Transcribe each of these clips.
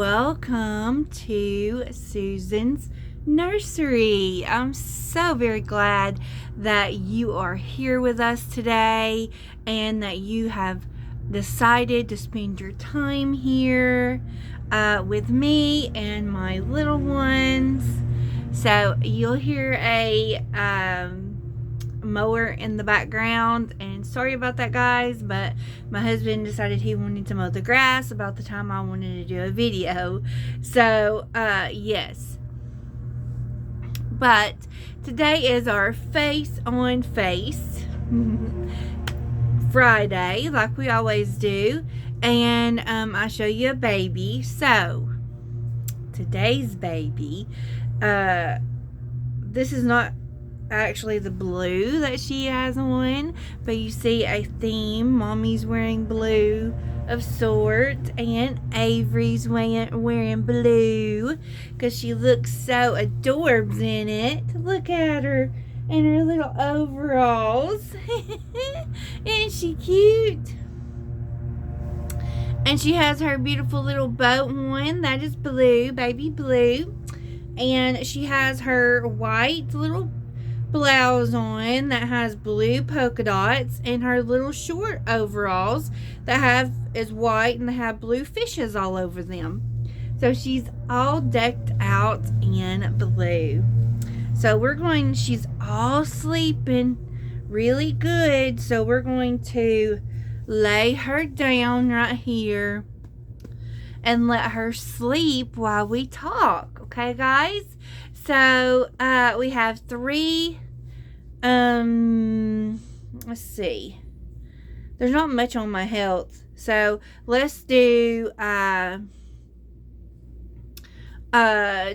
welcome to Susan's Nursery. I'm so very glad that you are here with us today and that you have decided to spend your time here with me and my little ones. So you'll hear a mower in the background, and sorry about that, guys, but my husband decided he wanted to mow the grass about the time I wanted to do a video. So yes, but today is our face on face Friday, like we always do, and I show you a baby. So today's baby, this is not actually the blue that she has on, but you see a theme. Mommy's wearing blue of sorts, and Avery's wearing blue because she looks so adorbs in it. Look at her in her little overalls. Isn't she cute? And she has her beautiful little boat on. That is blue, baby blue. And she has her white little blouse on that has blue polka dots, and her little short overalls that is white and they have blue fishes all over them. So she's all decked out in blue. So she's all sleeping really good, so we're going to lay her down right here and let her sleep while we talk. Okay, guys? So, we have three, let's see. There's not much on my health. So, let's do,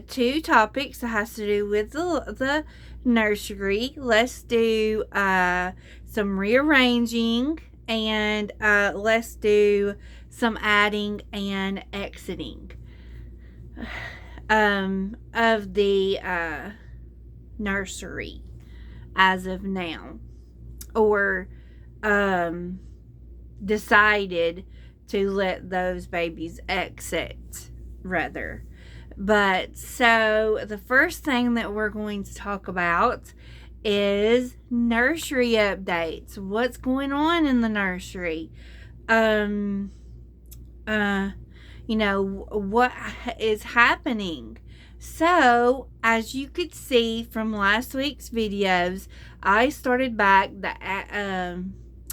two topics that has to do with the nursery. Let's do, some rearranging, and, let's do some adding and exiting of the nursery as of now, or decided to let those babies exit rather. But so the first thing that we're going to talk about is nursery updates. What's going on in the nursery? What is happening. So, as you could see from last week's videos, I started back in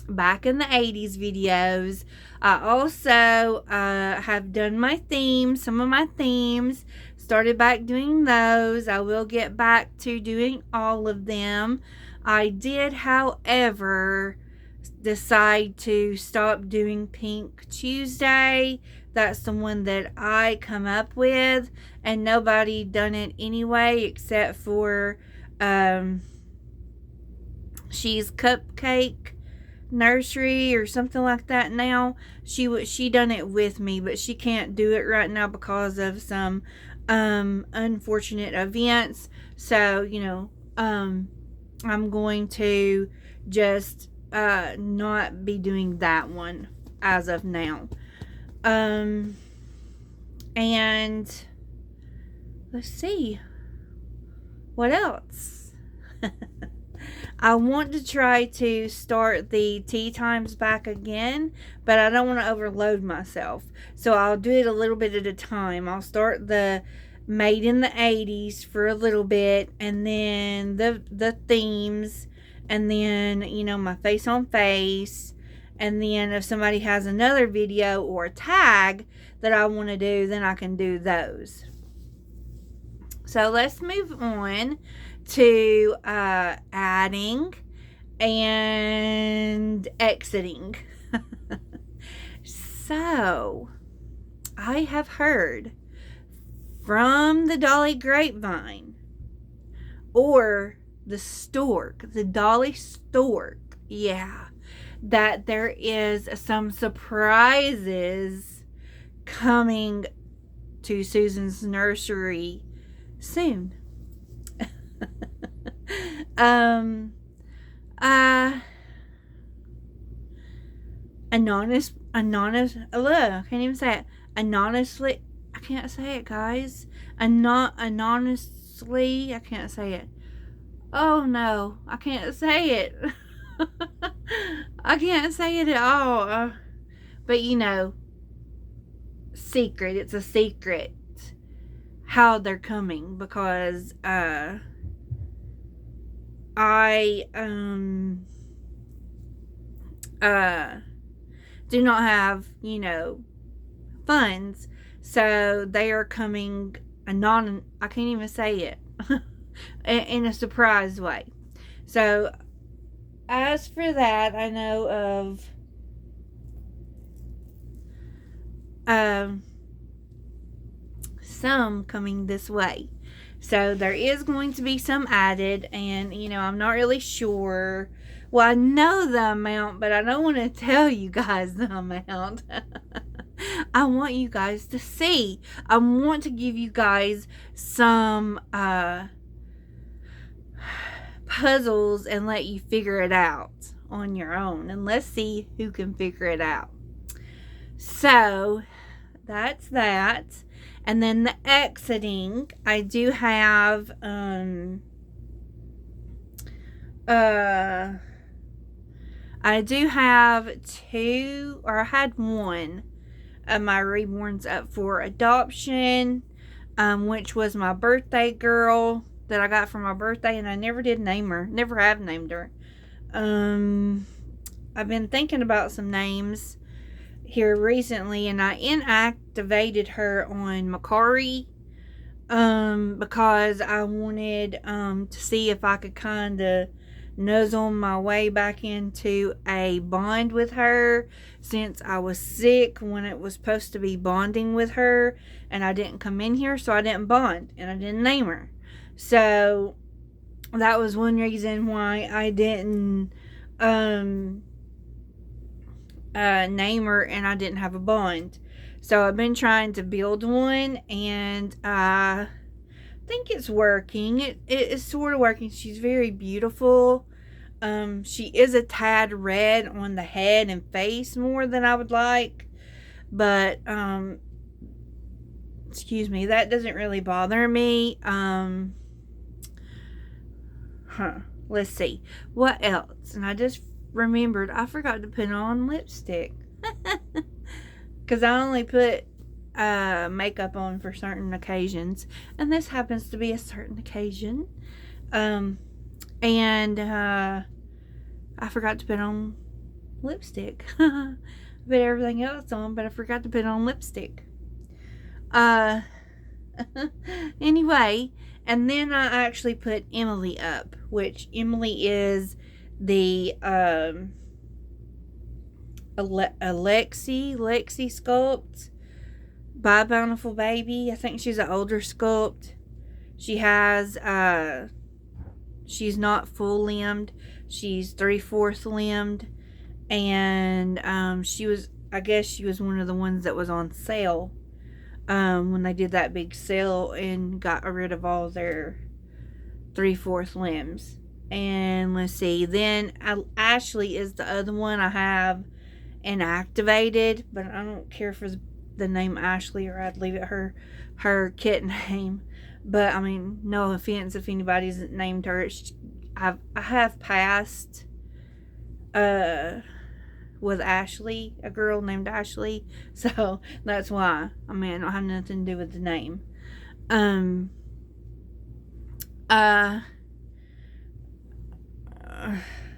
the 80s videos. I also have done some of my themes, started back doing those. I will get back to doing all of them. I did, however, decide to stop doing Pink Tuesday. That's the one that I come up with, and nobody done it anyway except for she's Cupcake Nursery or something like that now. She done it with me, but she can't do it right now because of some unfortunate events. So I'm going to just not be doing that one as of now. And let's see what else. I want to try to start the tea times back again, but I don't want to overload myself, so I'll do it a little bit at a time. I'll start the made in the 80s for a little bit, and then the themes, and then my face on face. And then if somebody has another video or a tag that I want to do, then I can do those. So let's move on to adding and exiting. So I have heard from the Dolly Grapevine, or the stork, the Dolly stork, yeah, that there is some surprises coming to Susan's nursery soon. Anonymous, I can't even say it. can't say it, guys. Anonymously, I can't say it. Oh no, I can't say it. I can't say it at all. But you know, secret. It's a secret how they're coming because I do not have, funds. So they are coming I can't even say it. In a surprise way. So as for that, I know of some coming this way. So there is going to be some added, and I'm not really sure. Well, I know the amount, but I don't want to tell you guys the amount. I want you guys to see. I want to give you guys some puzzles and let you figure it out on your own. And let's see who can figure it out. So that's that. And then the exiting, I do have two, or I had one of my reborns up for adoption, which was my birthday girl that I got for my birthday, and I never did name her. Never have named her. I've been thinking about some names here recently, and I inactivated her on Macari because I wanted to see if I could kind of nuzzle my way back into a bond with her, since I was sick when it was supposed to be bonding with her, and I didn't come in here, so I didn't bond and I didn't name her. So that was one reason why I didn't name her, and I didn't have a bond. So I've been trying to build one, and I think it's working. It is sort of working. She's very beautiful. She is a tad red on the head and face more than I would like, but excuse me, that doesn't really bother me. Let's see what else. And I just remembered I forgot to put on lipstick because I only put makeup on for certain occasions, and this happens to be a certain occasion. And I forgot to put on lipstick. I put everything else on, but I forgot to put on lipstick. Anyway, and then I actually put Emily up, which Emily is the Lexi sculpt by Bountiful Baby. I think she's an older sculpt. She has she's not full limbed. She's 3/4 limbed, and I guess she was one of the ones that was on sale when they did that big sale and got rid of all their 3/4 limbs. And let's see, then Ashley is the other one I have inactivated, but I don't care for the name Ashley, or I'd leave it her kit name. But I mean, no offense if anybody's named her. I have passed with Ashley, a girl named Ashley, so that's why. I mean, I don't have nothing to do with the name.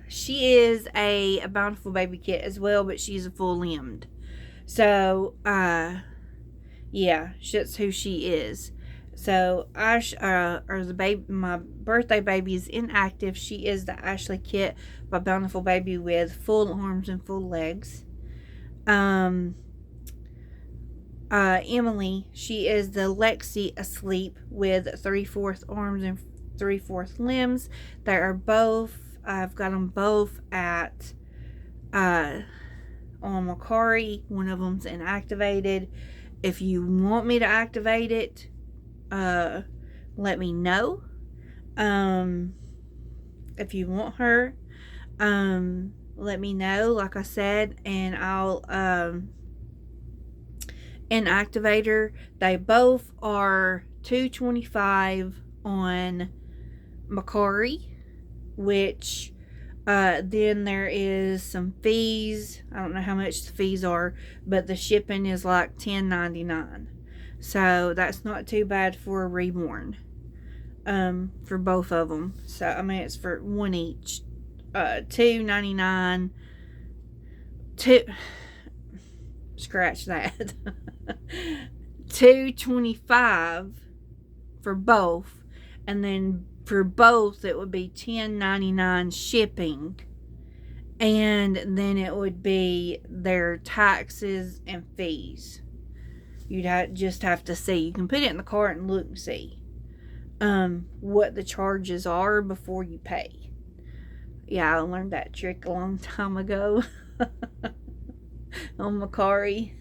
She is a Bountiful Baby kit as well, but she's a full limbed. So yeah, that's who she is. So my birthday baby is inactive. She is the Ashley kit by Bountiful Baby with full arms and full legs. Emily, she is the Lexi asleep with 3/4 arms and 3/4 limbs. They are both, I've got them both at on Macari. One of them's inactivated. If you want me to activate it, let me know. If you want her, let me know, like I said, and I'll and activator. They both are $2.25 on Macari, which then there is some fees. I don't know how much the fees are, but the shipping is like $10.99. So that's not too bad for a reborn. For both of them. So I mean, it's for one each. $2.99. Scratch that. $2.25 for both, and then for both it would be $10.99 shipping, and then it would be their taxes and fees. You'd just have to see. You can put it in the cart and look and see what the charges are before you pay. Yeah, I learned that trick a long time ago. On Macari.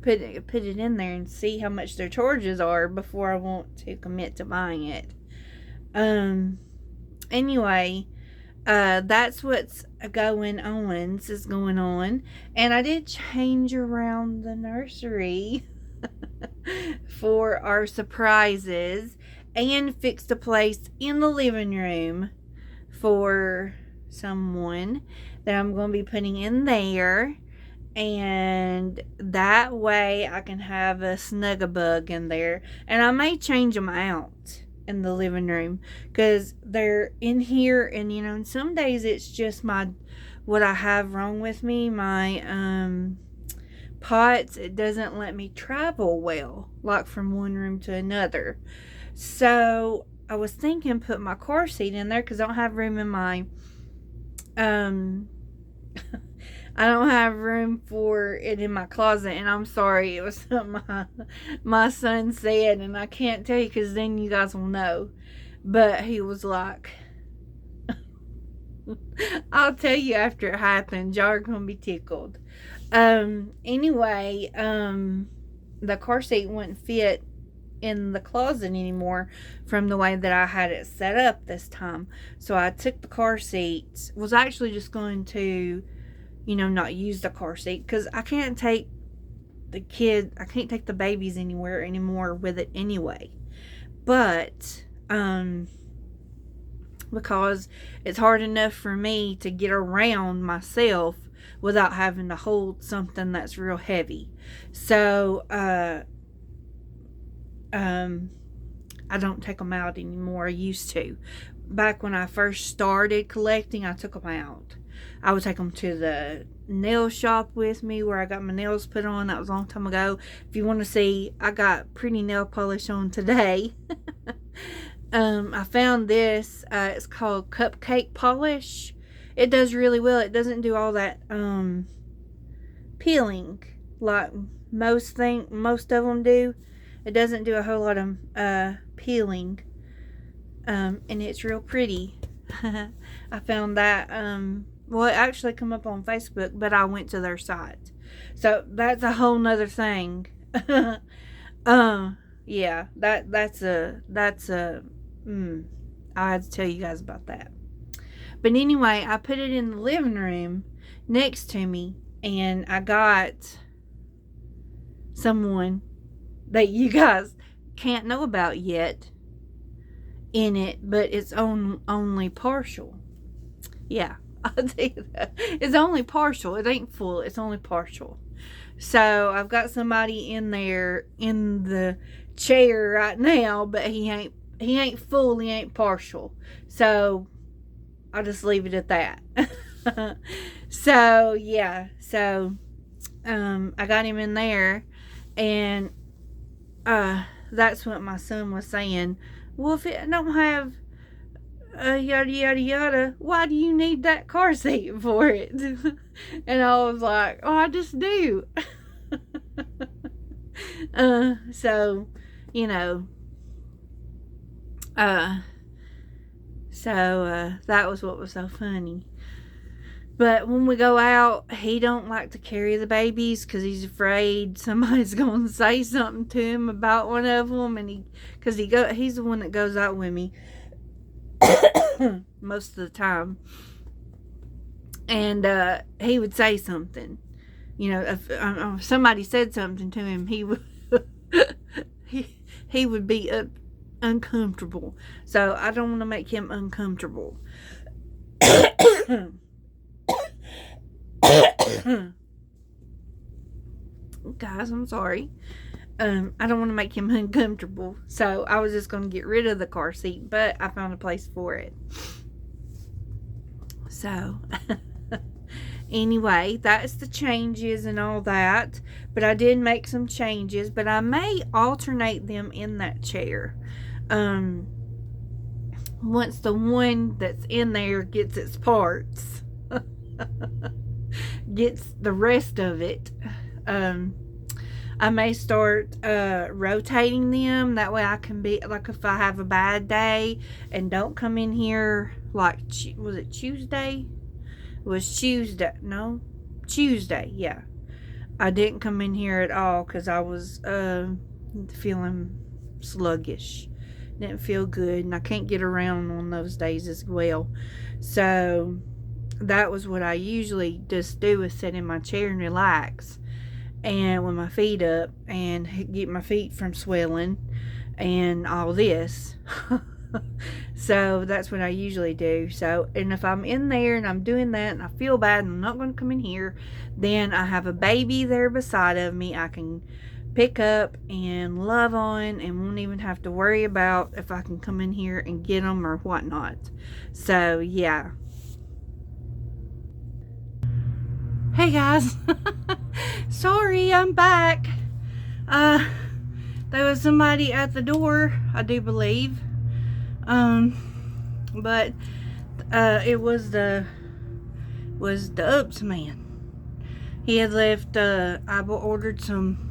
put it in there and see how much their charges are before I want to commit to buying it. Anyway, that's what's going on. And I did change around the nursery for our surprises, and fixed a place in the living room for someone that I'm going to be putting in there. And that way I can have a Snug-a-Bug in there. And I may change them out in the living room, because they're in here, and you know, some days it's just what I have wrong with me, my pots. It doesn't let me travel well, like from one room to another. So I was thinking put my car seat in there, because I don't have room in my I don't have room for it in my closet. And I'm sorry, it was something my son said, and I can't tell you because then you guys will know. But he was like, I'll tell you after it happens. Y'all are going to be tickled. Anyway, the car seat wouldn't fit in the closet anymore from the way that I had it set up this time. So I took the car seat, was actually just going to, you know, not use the car seat, because I can't take the babies anywhere anymore with it anyway. But because it's hard enough for me to get around myself without having to hold something that's real heavy. So I don't take them out anymore. I used to. Back when I first started collecting, I took them out. I would take them to the nail shop with me where I got my nails put on. That was a long time ago. If you want to see, I got pretty nail polish on today. I found this. It's called cupcake polish. It does really well. It doesn't do all that peeling like most of them do. It doesn't do a whole lot of peeling, and it's real pretty. I found that well, it actually come up on Facebook, but I went to their site, so that's a whole nother thing. Yeah, that's a I had to tell you guys about that. But anyway, I put it in the living room next to me, and I got someone that you guys can't know about yet in it, but it's only partial. Yeah, I'll tell you that. It's only partial. It ain't full. It's only partial. So I've got somebody in there in the chair right now, but he ain't full. He ain't partial. So I'll just leave it at that. So yeah. So I got him in there, and that's what my son was saying. Well, if it don't have yada yada yada, why do you need that car seat for it? And I was like, oh, I just do. So you know, that was what was so funny. But when we go out, he don't like to carry the babies because he's afraid somebody's going to say something to him about one of them. And he's the one that goes out with me most of the time. And he would say something. You know, if somebody said something to him, he would he would be uncomfortable. So I don't want to make him uncomfortable. Guys, I'm sorry. I don't want to make him uncomfortable. So I was just going to get rid of the car seat, but I found a place for it. So anyway, that's the changes and all that. But I did make some changes, but I may alternate them in that chair. Once the one that's in there gets its parts, gets the rest of it, I may start rotating them. That way I can be, like, if I have a bad day and don't come in here, like, was it Tuesday? It was Tuesday. No? Tuesday, yeah. I didn't come in here at all because I was feeling sluggish. Didn't feel good, and I can't get around on those days as well. So that was what I usually just do, is sit in my chair and relax, and with my feet up, and get my feet from swelling and all this. So that's what I usually do. So, and if I'm in there and I'm doing that and I feel bad and I'm not going to come in here, then I have a baby there beside of me I can pick up and love on, and won't even have to worry about if I can come in here and get them or whatnot. So yeah. Hey guys. Sorry, I'm back. There was somebody at the door, I do believe. But it was the Ups man. He had left, I ordered some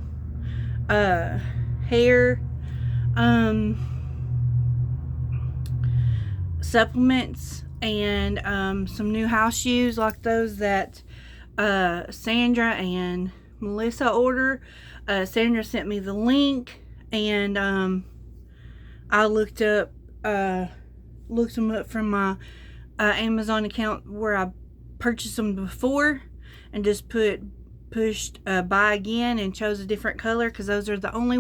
hair supplements and some new house shoes, like those that Sandra and Melissa order. Sandra sent me the link, and I looked them up from my Amazon account where I purchased them before, and just pushed buy again and chose a different color, because those are the only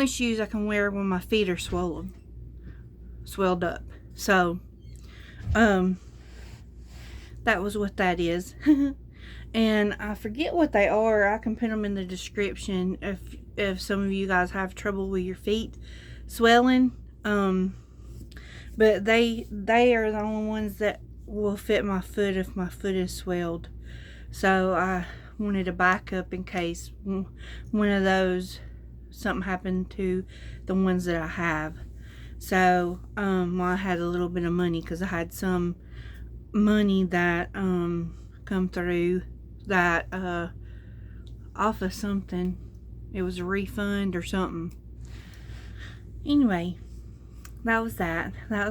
shoes I can wear when my feet are swelled up. So that was what that is. And I forget what they are. I can put them in the description if some of you guys have trouble with your feet swelling. But they are the only ones that will fit my foot if my foot is swelled. So I wanted a backup in case one of those, something happened to the ones that I have. So I had a little bit of money, because I had some money that come through that off of something. It was a refund or something. Anyway, that was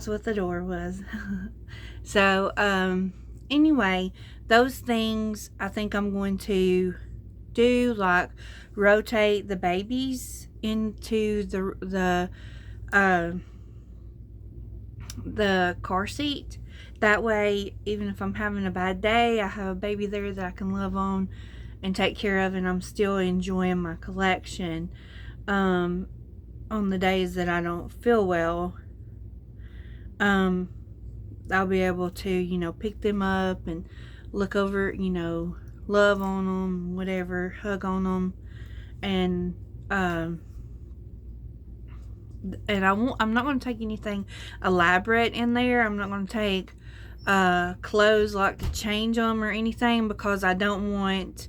what the door was. So anyway, those things I think I'm going to do, like rotate the babies into the car seat. That way, even if I'm having a bad day, I have a baby there that I can love on and take care of, and I'm still enjoying my collection. On the days that I don't feel well, I'll be able to, pick them up and look over, love on them, whatever, hug on them, and I'm not going to take anything elaborate in there. I'm not going to take clothes like to change them or anything, because I don't want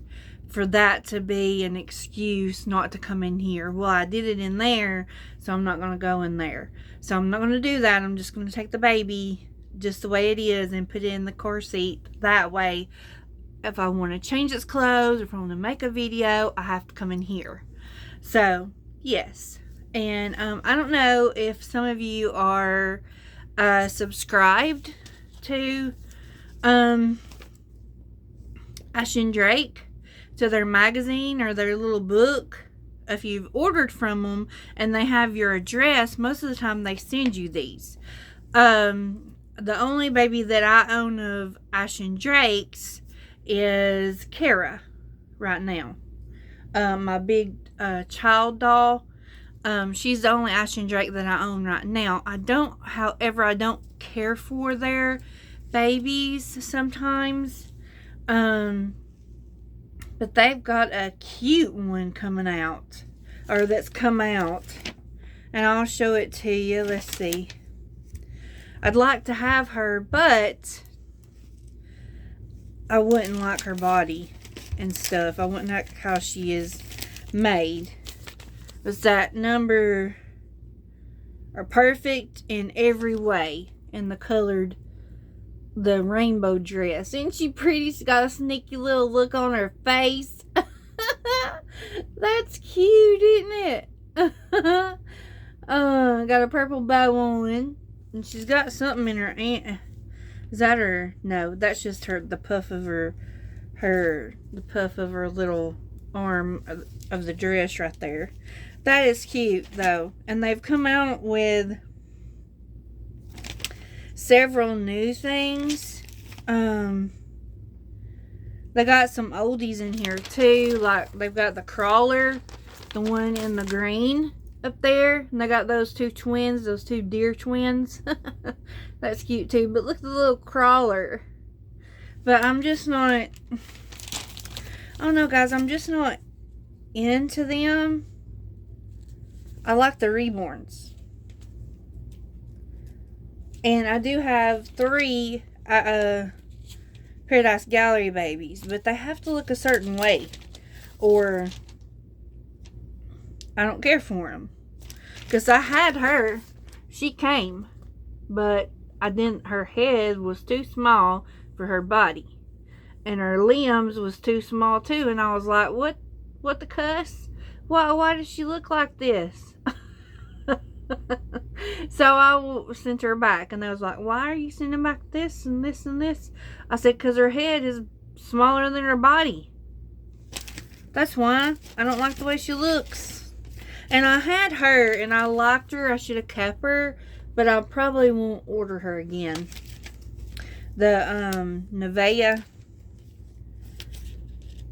for that to be an excuse not to come in here. Well, I did it in there, so I'm not going to go in there. So I'm not going to do that. I'm just going to take the baby just the way it is and put it in the car seat. That way, if I want to change its clothes or if I want to make a video, I have to come in here. So yes. And I don't know if some of you are subscribed to Ash and Drake, to their magazine or their little book. If you've ordered from them and they have your address, most of the time they send you these. The only baby that I own of Ash and Drake's is Kara right now. My big child doll, she's the only Ashton Drake that I own right now. However, I don't care for their babies sometimes. But they've got a cute one coming out, or that's come out, and I'll show it to you. Let's see. I'd like to have her, but I wouldn't like her body and stuff. I wouldn't like how she is made. It's that number are perfect in every way, in the rainbow dress. Isn't she pretty? She's got a sneaky little look on her face. That's cute, isn't it? Got a purple bow on, and she's got something in her hand. Is that her? No, that's just the puff of her little arm of the dress right there. That is cute though, and they've come out with several new things. They got some oldies in here too, like they've got the crawler, the one in the green up there, and they got those two deer twins. That's cute too. But look at the little crawler. But I'm just not, I don't know guys, I'm just not into them. I like the reborns. And I do have 3 Paradise Gallery babies, but they have to look a certain way, or I don't care for them. Because I had her, she came, but her head was too small for her body, and her limbs was too small too, and I was like, what the cuss? Why does she look like this? So I sent her back, and I was like, why are you sending back this and this and this? I said, because her head is smaller than her body. That's why. I don't like the way she looks. And I had her, and I liked her. I should have kept her, but I probably won't order her again. The Nevea.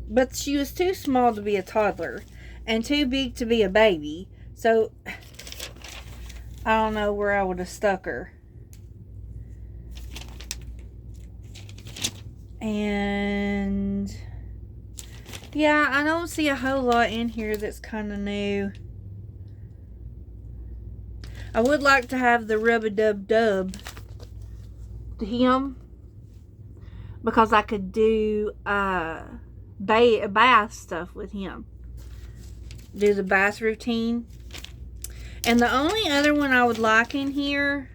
But she was too small to be a toddler, and too big to be a baby. So I don't know where I would have stuck her. And yeah, I don't see a whole lot in here that's kind of new. I would like to have the Rub-a-Dub-Dub to him, because I could do bath stuff with him. Do the bath routine. And the only other one I would like in here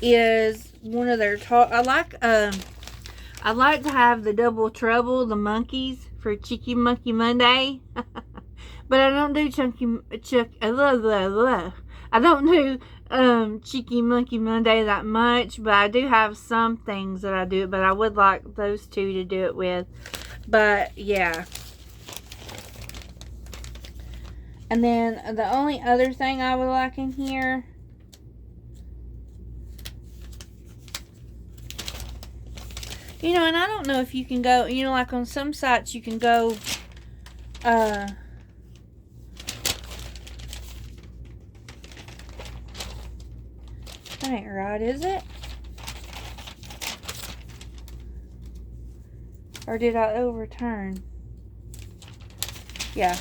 is one of their I'd like to have the Double Trouble, the monkeys, for Cheeky Monkey Monday. But I don't do I don't do Cheeky Monkey Monday that much, but I do have some things that I do, but I would like those two to do it with. But yeah. And then the only other thing I would like in here and I don't know if you can go, like on some sites you can go that ain't right, is it? Or did I overturn? Yeah.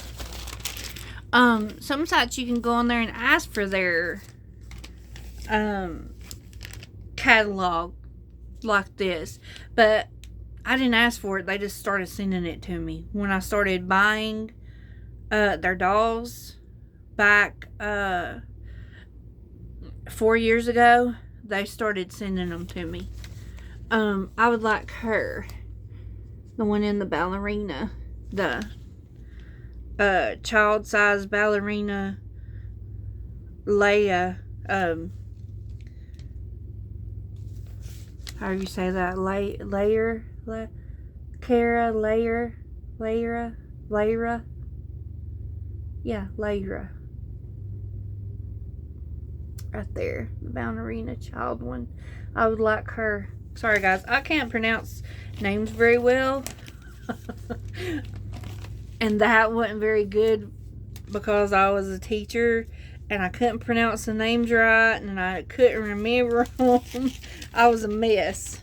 Some sites you can go on there and ask for their catalog like this, but I didn't ask for it. They just started sending it to me when I started buying their dolls back 4 years ago. They started sending them to me. I would like her, the one in the ballerina, the child size ballerina Leia, how do you say that? Lyra. Yeah, Lyra. right there, the ballerina child one. I would like her. Sorry guys, I can't pronounce names very well. And that wasn't very good because I was a teacher and I couldn't pronounce the names right and I couldn't remember them. I was a mess.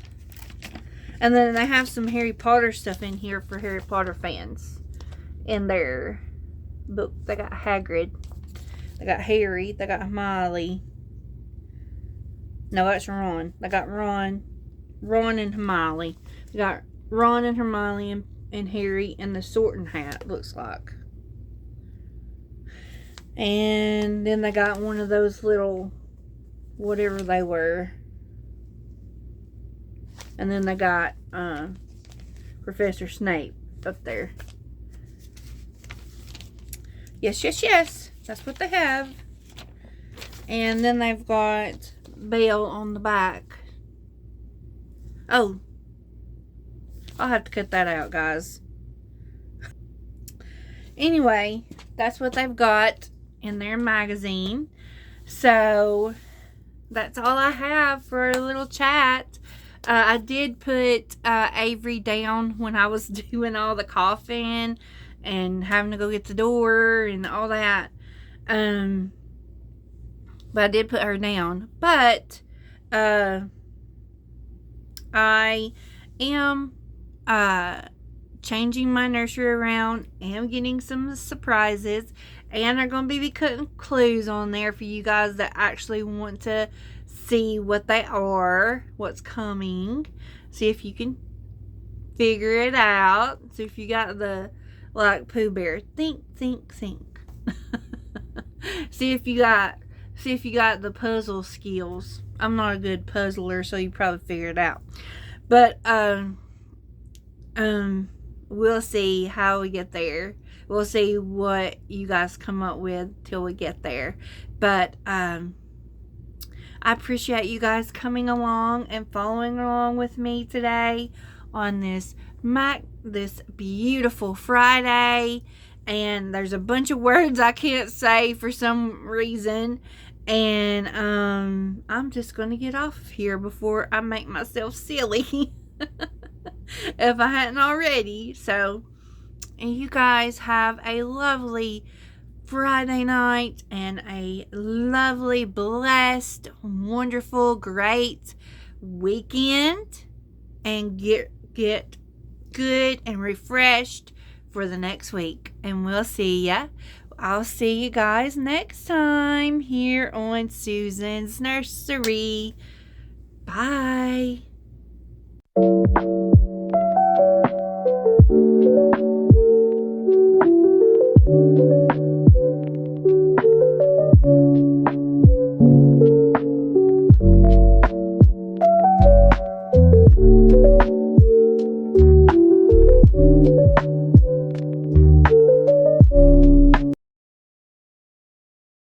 And then they have some Harry Potter stuff in here for Harry Potter fans in their book. They got Hagrid, they got Harry, they got Hermione. No, that's Ron. They got Ron and Hermione. They got Ron and Hermione and Harry and the sorting hat, looks like. And then they got one of those little, whatever they were. And then they got Professor Snape up there. Yes, yes, yes. That's what they have. And then they've got Belle on the back. Oh. I'll have to cut that out, guys. Anyway, that's what they've got in their magazine. So, that's all I have for a little chat. I did put Avery down when I was doing all the coughing and having to go get the door and all that. But I did put her down. But I am changing my nursery around. Am getting some surprises. And I'm going to be cutting clues on there for you guys that actually want to see what they are, what's coming. See if you can figure it out. See if you got the, like Pooh Bear, think. See if you got the puzzle skills. I'm not a good puzzler, so you probably figure it out. But we'll see how we get there. We'll see what you guys come up with till we get there. But I appreciate you guys coming along and following along with me today on this beautiful Friday. And there's a bunch of words I can't say for some reason. And I'm just going to get off here before I make myself silly. If I hadn't already. So, and you guys have a lovely Friday night and a lovely, blessed, wonderful, great weekend. And get good and refreshed for the next week. And we'll see ya. I'll see you guys next time here on Susan's Nursery. Bye.